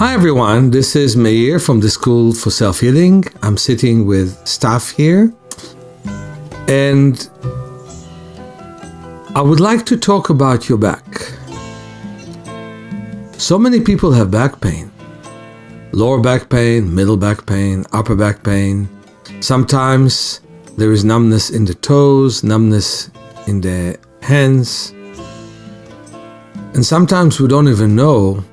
Hi everyone, this is Meir from the School for Self-Healing. I'm sitting with staff here and I would like to talk about your back. So many people have back pain. Lower back pain, middle back pain, upper back pain. Sometimes there is numbness in the toes, numbness in the hands. And sometimes we don't even know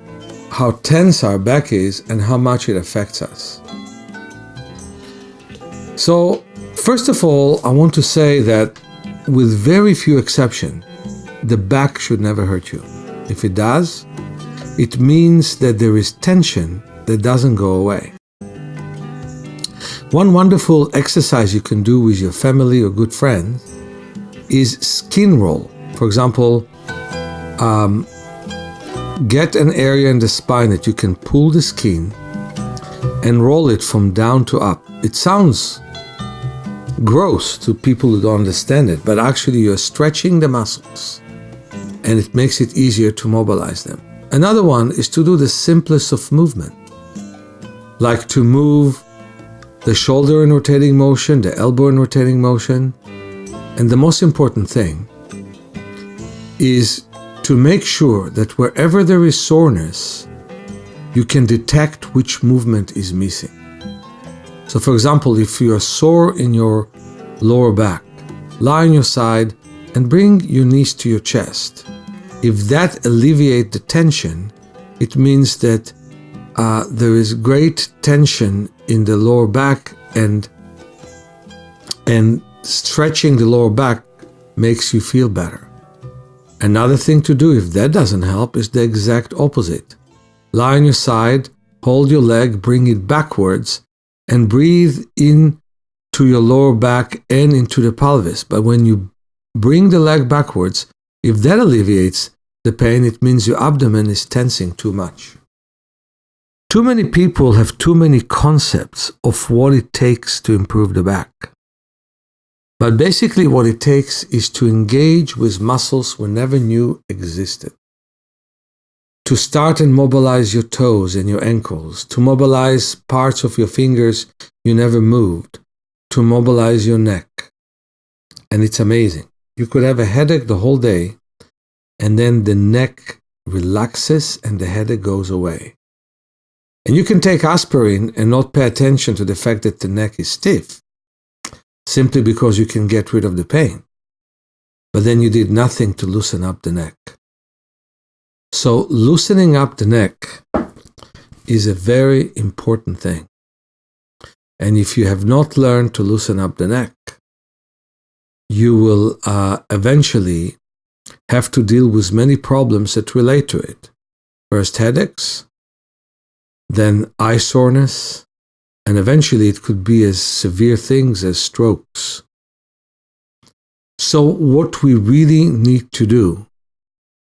how tense our back is and how much it affects us. So, first of all, I want to say that with very few exceptions, the back should never hurt you. If it does, it means that there is tension that doesn't go away. One wonderful exercise you can do with your family or good friends is skin roll. For example, get an area in the spine that you can pull the skin and roll it from down to up. It sounds gross to people who don't understand it, but actually you're stretching the muscles and it makes it easier to mobilize them. Another one is to do the simplest of movement, like to move the shoulder in rotating motion, the elbow in rotating motion. And the most important thing is to make sure that wherever there is soreness, you can detect which movement is missing. So for example, if you are sore in your lower back, lie on your side and bring your knees to your chest. If that alleviates the tension, it means that there is great tension in the lower back, and stretching the lower back makes you feel better. Another thing to do, if that doesn't help, is the exact opposite. Lie on your side, hold your leg, bring it backwards, and breathe in to your lower back and into the pelvis. But when you bring the leg backwards, if that alleviates the pain, it means your abdomen is tensing too much. Too many people have too many concepts of what it takes to improve the back. But basically what it takes is to engage with muscles we never knew existed. To start and mobilize your toes and your ankles, to mobilize parts of your fingers you never moved, to mobilize your neck. And it's amazing. You could have a headache the whole day, and then the neck relaxes and the headache goes away. And you can take aspirin and not pay attention to the fact that the neck is stiff, simply because you can get rid of the pain. But then you did nothing to loosen up the neck. So loosening up the neck is a very important thing. And if you have not learned to loosen up the neck, you will eventually have to deal with many problems that relate to it. First headaches, then eye soreness, and eventually it could be as severe things as strokes. So what we really need to do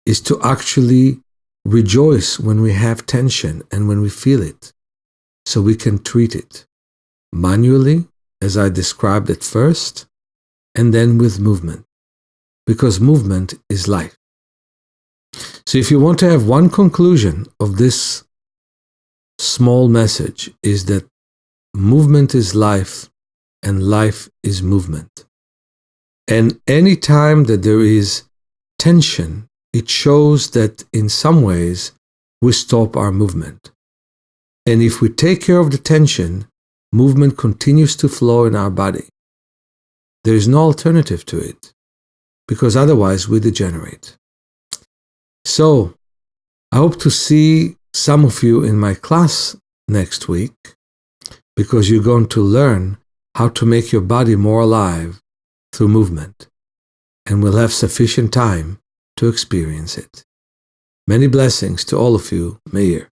is to actually rejoice when we have tension and when we feel it, so we can treat it manually, as I described at first, and then with movement, because movement is life. So if you want to have one conclusion of this small message, is that movement is life, and life is movement. And any time that there is tension, it shows that in some ways we stop our movement. And if we take care of the tension, movement continues to flow in our body. There is no alternative to it, because otherwise we degenerate. So, I hope to see some of you in my class next week, because you're going to learn how to make your body more alive through movement, and we'll have sufficient time to experience it. Many blessings to all of you, Meir.